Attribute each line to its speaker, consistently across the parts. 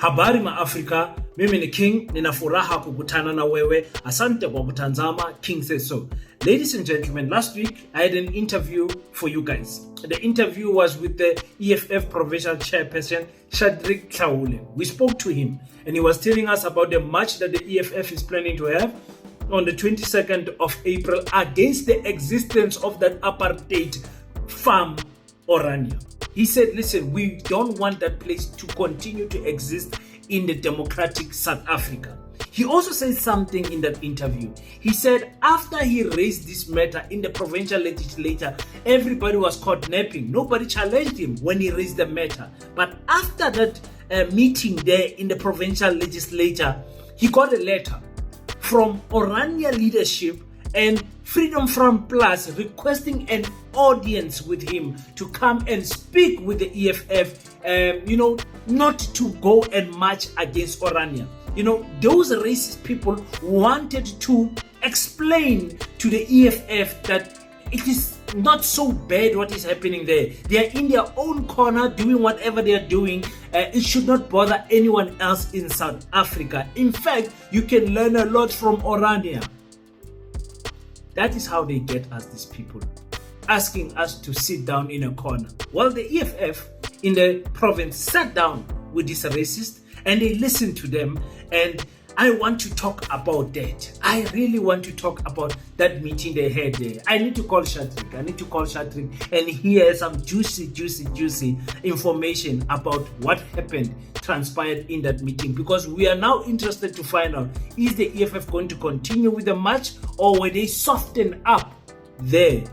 Speaker 1: Habari ma Africa, mimi ni King, ninafuraha kukutana na wewe. Asante kwa kutazama King Says So. Ladies and gentlemen, last week I had an interview for you guys. The interview was with the EFF Provincial Chairperson, Shadrack Tlhaole. We spoke to him and he was telling us about the march that the EFF is planning to have on the 22nd of April against the existence of that apartheid farm, Orania. He said, listen, we don't want that place to continue to exist in the democratic South Africa. He also said something in that interview. He said after he raised this matter in the provincial legislature, everybody was caught napping. Nobody challenged him when he raised the matter. But after that meeting there in the provincial legislature, he got a letter from Orania leadership and Freedom Front Plus requesting an audience with him to come and speak with the EFF, not to go and march against Orania. Those racist people wanted to explain to the EFF that it is not so bad what is happening there. They are in their own corner doing whatever they are doing. It should not bother anyone else in South Africa. In fact, you can learn a lot from Orania. That is how they get us, these people, asking us to sit down in a corner. Well, the EFF in the province sat down with these racists and they listened to them, and I want to talk about that. I really want to talk about that meeting they had there. I need to call Shadrack. And hear some juicy information about what happened, transpired in that meeting, because we are now interested to find out, is the EFF going to continue with the march or will they soften up there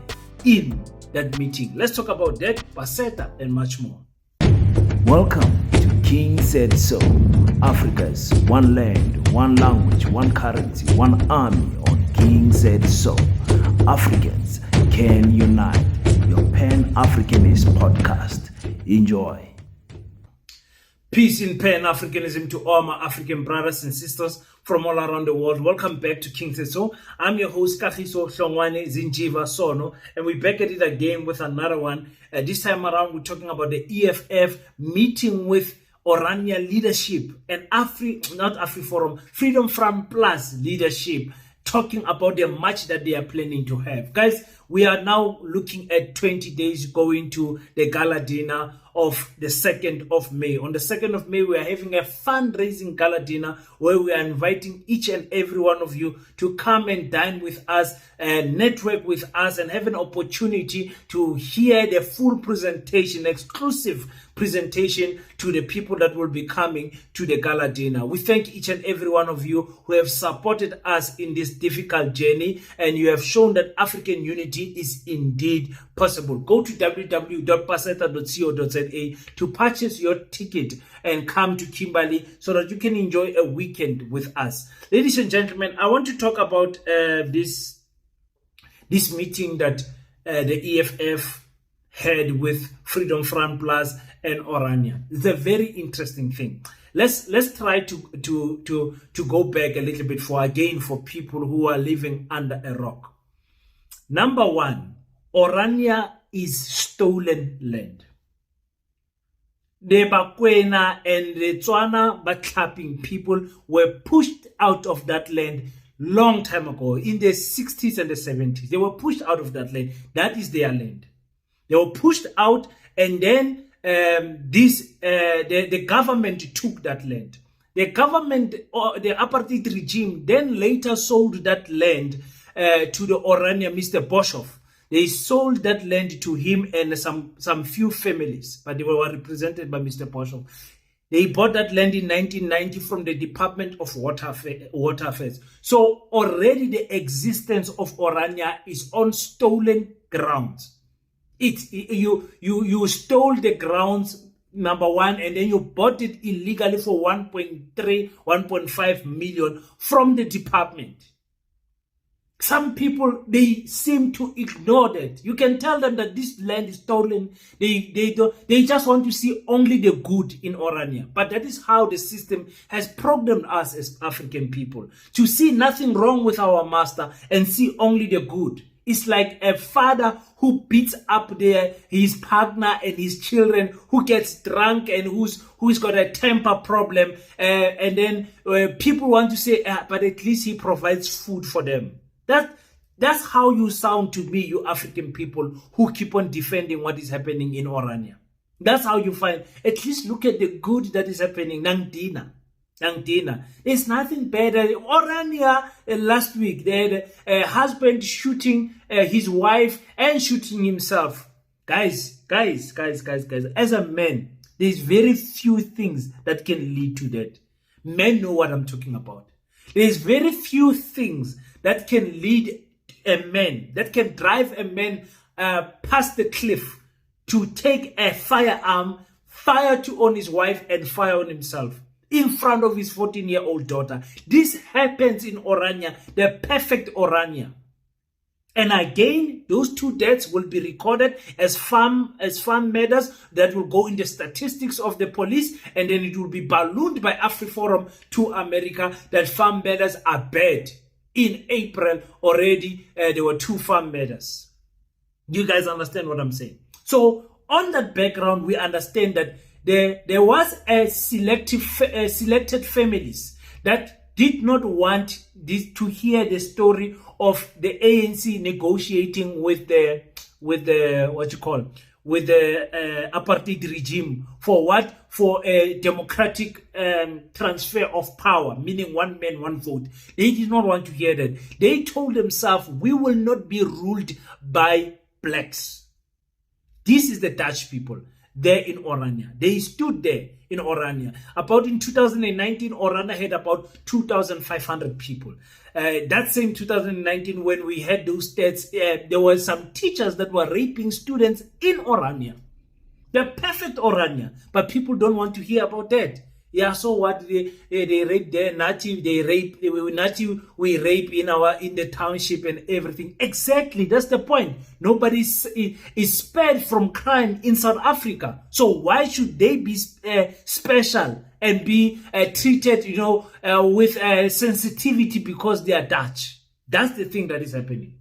Speaker 1: in that meeting? Let's talk about that, Paseta, and much more.
Speaker 2: Welcome to King Said So, Africa's one land, one language, one currency, one army on King Said So. Africans can unite. Your Pan-Africanist podcast. Enjoy.
Speaker 1: Peace in Pan-Africanism to all my African brothers and sisters from all around the world. Welcome back to King Says So. I'm your host, Kagiso Hlongwane Zinjiva Sono, and we're back at it again with another one. This time around, we're talking about the EFF meeting with Orania leadership and Freedom Front Plus leadership, talking about the march that they are planning to have. Guys, we are now looking at 20 days going to the gala dinner of the 2nd of May. On the 2nd of May, we are having a fundraising gala dinner where we are inviting each and every one of you to come and dine with us and network with us and have an opportunity to hear the full presentation, exclusive presentation to the people that will be coming to the gala dinner. We thank each and every one of you who have supported us in this difficult journey, and you have shown that African unity is indeed possible. Go to www.paseta.co.za to purchase your ticket and come to Kimberley so that you can enjoy a weekend with us. Ladies and gentlemen, I want to talk about this meeting that the EFF had with Freedom Front Plus and Orania. It's a very interesting thing. Let's try to go back a little bit for people who are living under a rock. Number one, Orania is stolen land. The Bakwena and the Tswana Baklapping people were pushed out of that land long time ago, in the 60s and the 70s. They were pushed out of that land. That is their land. They were pushed out, and then the government took that land. The government, or the apartheid regime, then later sold that land to the Orania, Mr. Boshoff. They sold that land to him and some few families, but they were represented by Mr. Boshoff. They bought that land in 1990 from the Department of Water Affairs. So already the existence of Orania is on stolen grounds. You stole the grounds, number one, and then you bought it illegally for 1.5 million from the department. Some people, they seem to ignore that. You can tell them that this land is stolen. They just want to see only the good in Orania. But that is how the system has programmed us as African people, to see nothing wrong with our master and see only the good. It's like a father who beats up his partner and his children, who gets drunk and who's got a temper problem, and then people want to say, but at least he provides food for them. That's how you sound to me, you African people who keep on defending what is happening in Orania. That's how you find. At least look at the good that is happening. Nangdina. There's nothing better. Orania last week, they had a husband shooting his wife and shooting himself. Guys, as a man, there's very few things that can lead to that. Men know what I'm talking about. There's very few things that can lead a man, that can drive a man past the cliff to take a firearm, fire on his wife and fire on himself in front of his 14-year-old daughter. This happens in Orania, the perfect Orania. And again, those two deaths will be recorded as farm murders that will go in the statistics of the police, and then it will be ballooned by AfriForum to America that farm murders are bad. In April already, there were 2 farm murders. You guys understand what I'm saying? So on that background, we understand that there was a selected families that did not want this to hear the story of the ANC negotiating with the apartheid regime for what? For a democratic transfer of power, meaning one man, one vote. They did not want to hear that. They told themselves, we will not be ruled by blacks. This is the Dutch people there in Orania. They stood there in Orania. About in 2019, Orania had about 2,500 people. That same 2019, when we had those stats, there were some teachers that were raping students in Orania. The perfect Orania. But people don't want to hear about that. Yeah, so what? They rape there, Nazi, they rape, Nazi, we rape in the township and everything. Exactly, that's the point. Nobody is spared from crime in South Africa. So why should they be special and be treated, with sensitivity because they are Dutch? That's the thing that is happening.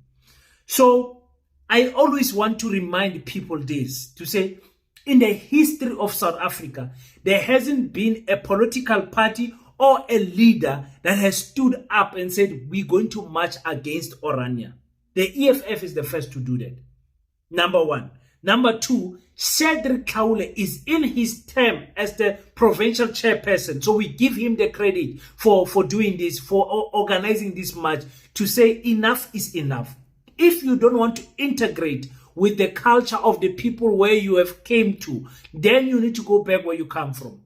Speaker 1: So I always want to remind people this, to say, in the history of South Africa, there hasn't been a political party or a leader that has stood up and said, we're going to march against Orania. The EFF is the first to do that. Number one. Number two, Cedric Kaule is in his term as the provincial chairperson. So we give him the credit for doing this, for organizing this march, to say enough is enough. If you don't want to integrate with the culture of the people where you have came to, then you need to go back where you come from.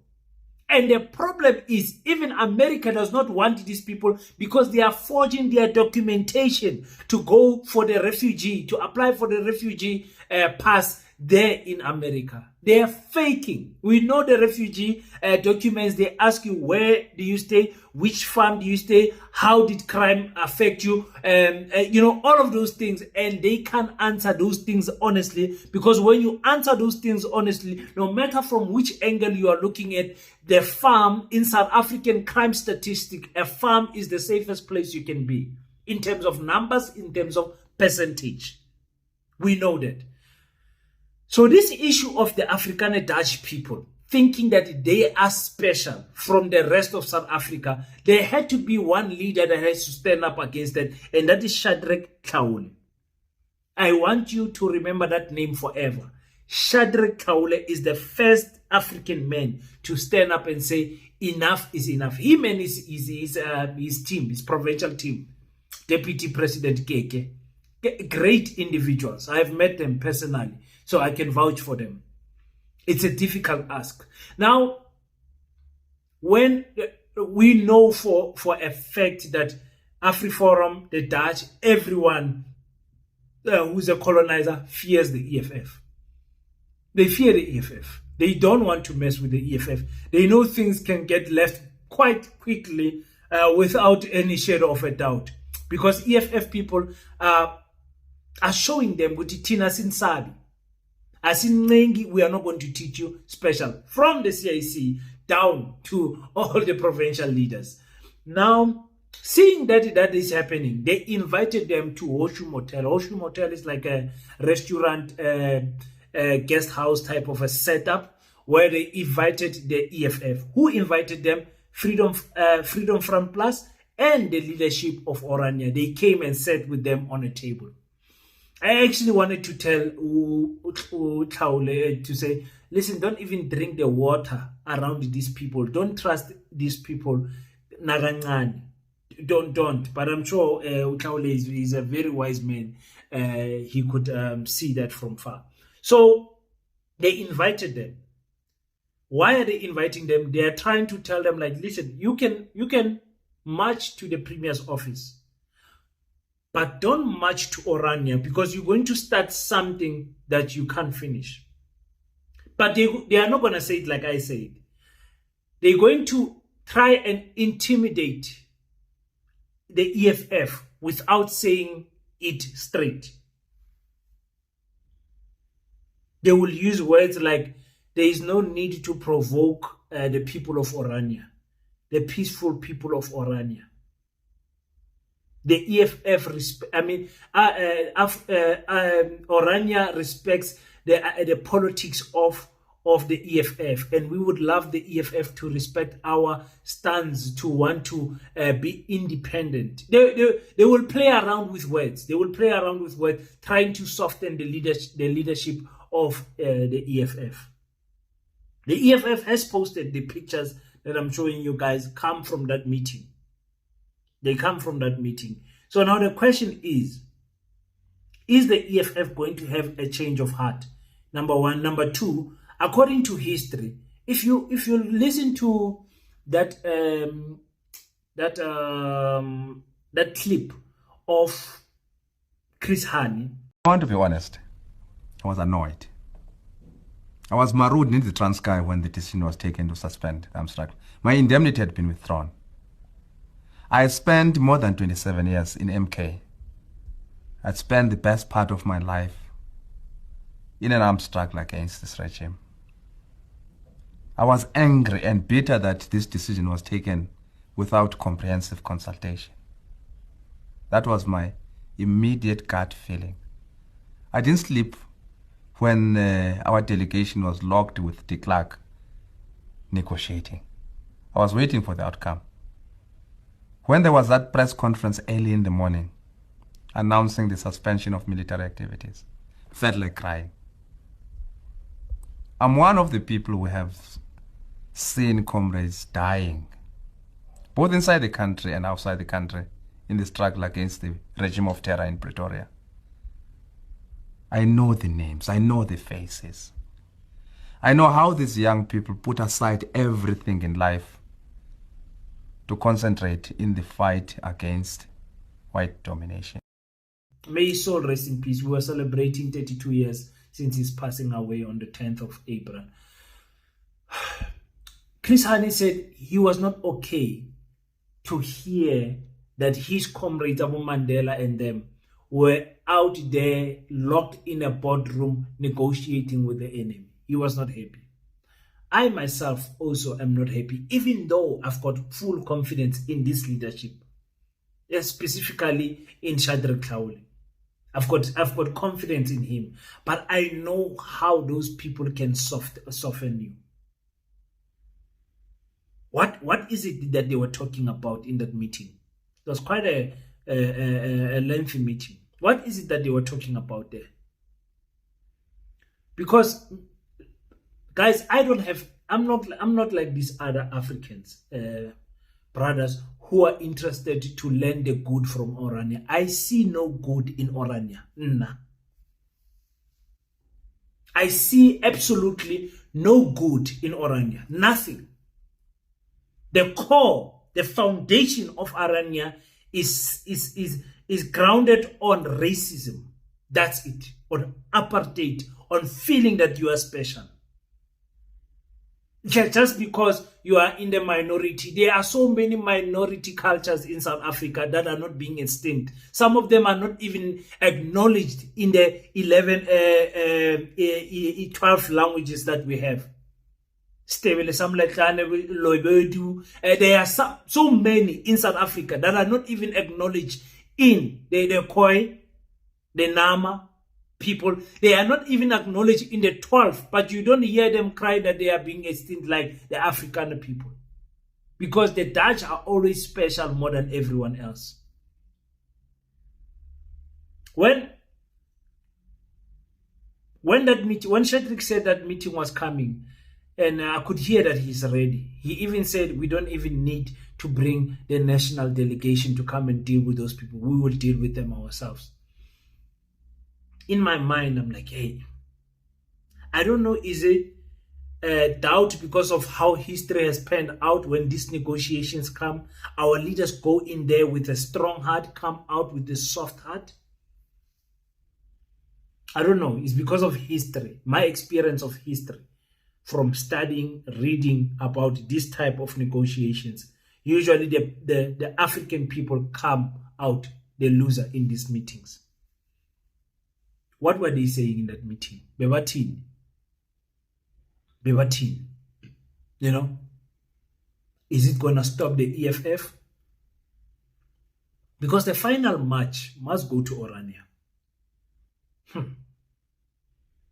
Speaker 1: And the problem is, even America does not want these people because they are forging their documentation to go for the refugee, to apply for the refugee pass there in America. They are faking. We know the refugee documents. They ask you, where do you stay? Which farm do you stay? How did crime affect you? All of those things. And they can't answer those things honestly, because when you answer those things honestly, no matter from which angle you are looking at, the farm in South African crime statistic, a farm is the safest place you can be in terms of numbers, in terms of percentage. We know that. So this issue of the Afrikaner Dutch people thinking that they are special from the rest of South Africa, there had to be one leader that has to stand up against that, and that is Cedric Kaule. I want you to remember that name forever. Cedric Kaule is the first African man to stand up and say, enough is enough. Him and his team, his provincial team, Deputy President Keke, great individuals. I have met them personally, so I can vouch for them. It's a difficult ask. Now, when we know for a fact that AfriForum, the Dutch, everyone who's a colonizer fears the EFF. They fear the EFF. They don't want to mess with the EFF. They know things can get left quite quickly without any shadow of a doubt. Because EFF people are showing them with Tina Sinsabi. As in Nengi, we are not going to teach you special. From the CIC down to all the provincial leaders. Now, Seeing that is happening, they invited them to Hoshum Hotel. Hoshum Hotel is like a restaurant, guest house type of a setup where they invited the EFF. Who invited them? Freedom Front Plus and the leadership of Orania. They came and sat with them on a table. I actually wanted to tell Utaule to say, listen, don't even drink the water around these people. Don't trust these people. Nagancane. Don't. But I'm sure Utaule is a very wise man. He could see that from far. So they invited them. Why are they inviting them? They are trying to tell them, like, listen, you can march to the premier's office, but don't march to Orania because you're going to start something that you can't finish. But they are not going to say it like I said. They're going to try and intimidate the EFF without saying it straight. They will use words like, there is no need to provoke the people of Orania, the peaceful people of Orania. The EFF, Orania respects the politics of the EFF, and we would love the EFF to respect our stance to want to be independent. They will play around with words. They will play around with words, trying to soften the leadership of the EFF. The EFF has posted the pictures that I'm showing you guys come from that meeting. They come from that meeting. So now the question is the EFF going to have a change of heart? Number one. Number two, according to history, if you listen to that clip of Chris Hani.
Speaker 3: I want to be honest, I was annoyed. I was marooned in the Transkei when the decision was taken to suspend Amsterdam. My indemnity had been withdrawn. I spent more than 27 years in MK. I'd spent the best part of my life in an armed struggle against this regime. I was angry and bitter that this decision was taken without comprehensive consultation. That was my immediate gut feeling. I didn't sleep when our delegation was locked with de Klerk negotiating. I was waiting for the outcome. When there was that press conference early in the morning announcing the suspension of military activities, I felt like crying. I'm one of the people who have seen comrades dying, both inside the country and outside the country, in the struggle against the regime of terror in Pretoria. I know the names, I know the faces. I know how these young people put aside everything in life to concentrate in the fight against white domination.
Speaker 1: May his soul rest in peace. We were celebrating 32 years since his passing away on the 10th of April. Chris Hani said he was not okay to hear that his comrades, Abu Mandela and them, were out there locked in a boardroom negotiating with the enemy. He was not happy. I myself also am not happy, even though I've got full confidence in this leadership, specifically in Shadrack Tlhaole. I've got confidence in him, but I know how those people can soften you. What is it that they were talking about in that meeting? It was quite a lengthy meeting. What is it that they were talking about there? Because, guys, I'm not like these other Africans, brothers who are interested to learn the good from Orania. I see no good in Orania. Nah. I see absolutely no good in Orania. Nothing. The core, the foundation of Orania is grounded on racism. That's it. On apartheid, on feeling that you are special. Just because you are in the minority. There are so many minority cultures in South Africa that are not being esteemed. Some of them are not even acknowledged in the 12 languages that we have. Stebele Samletlane, Loibedu. There are so many in South Africa that are not even acknowledged in the Khoi, the Nama people. They are not even acknowledged in the 12, but you don't hear them cry that they are being esteemed like the African people. Because the Dutch are always special more than everyone else. When Shadrack said that meeting was coming, and I could hear that he's ready. He even said, we don't even need to bring the national delegation to come and deal with those people. We will deal with them ourselves. In my mind, I'm like, hey, I don't know, is it doubt because of how history has panned out when these negotiations come? Our leaders go in there with a strong heart, come out with a soft heart. I don't know. It's because of history, my experience of history, from studying, reading about this type of negotiations. Usually the African people come out the loser in these meetings. What were they saying in that meeting? Bebatin. You know? Is it going to stop the EFF? Because the final match must go to Orania.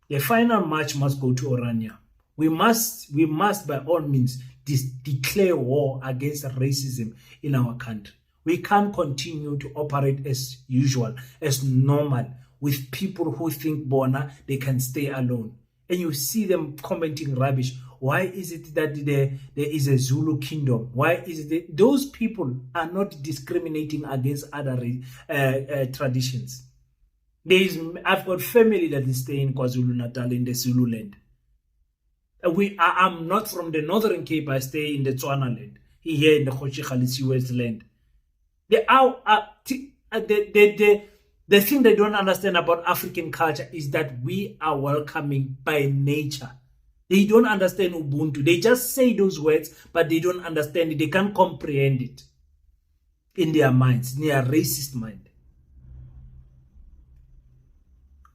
Speaker 1: The final match must go to Orania. We must by all means declare war against racism in our country. We can't continue to operate as usual, as normal, with people who think Bona they can stay alone. And you see them commenting rubbish. Why is it that there is a Zulu kingdom? Why is it that those people are not discriminating against other traditions? I've got family that is staying in KwaZulu-Natal in the Zulu land. I'm not from the Northern Cape. I stay in the Tswana land, here in the Kgoshi West land. The thing they don't understand about African culture is that we are welcoming by nature. They don't understand Ubuntu. They just say those words, but they don't understand it. They can't comprehend it in their minds, in their racist mind.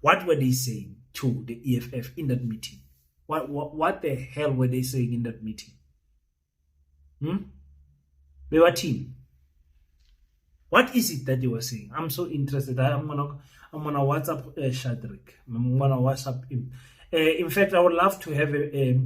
Speaker 1: What were they saying to the EFF in that meeting? What the hell were they saying in that meeting? They were team. What is it that they were saying? I'm so interested. I'm gonna WhatsApp Shadrack. I'm gonna WhatsApp him. In fact, I would love to have a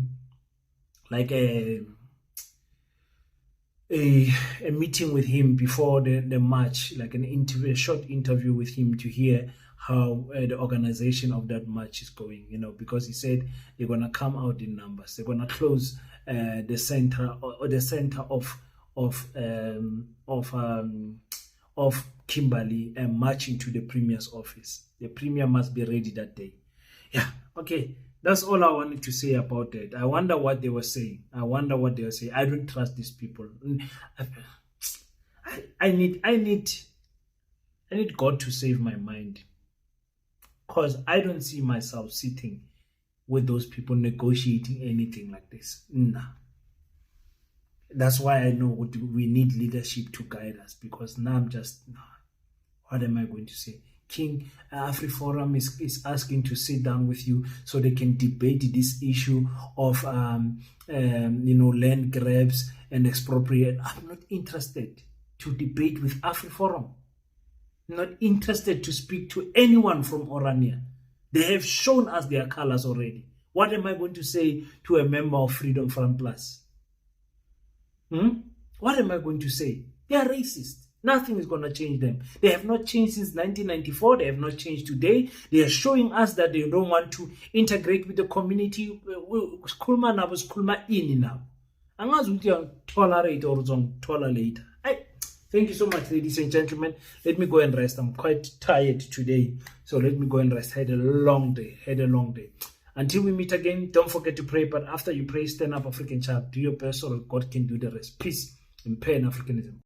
Speaker 1: meeting with him before the match, like a short interview with him to hear how the organization of that match is going. You know, because he said they're gonna come out in numbers. They're gonna close the center of Kimberley and march into the Premier's office. The Premier must be ready that day. Yeah, okay. That's all I wanted to say about that. I wonder what they were saying. I don't trust these people. I need God to save my mind. Because I don't see myself sitting with those people negotiating anything like this. Nah. That's why I know we need leadership to guide us, because now I'm just, what am I going to say? King AfriForum is asking to sit down with you so they can debate this issue of land grabs and expropriate. I'm not interested to debate with AfriForum. I'm not interested to speak to anyone from Orania. They have shown us their colors already. What am I going to say to a member of Freedom Front Plus? What am I going to say? They are racist. Nothing is going to change them. They have not changed since 1994. They have not changed today. They are showing us that they don't want to integrate with the community. Tolerate or tolerate. Thank you so much, ladies and gentlemen. Let me go and rest. I'm quite tired today. So let me go and rest. Had a long day. Until we meet again, don't forget to pray. But after you pray, stand up, African child. Do your best so that God can do the rest. Peace and Pan-Africanism.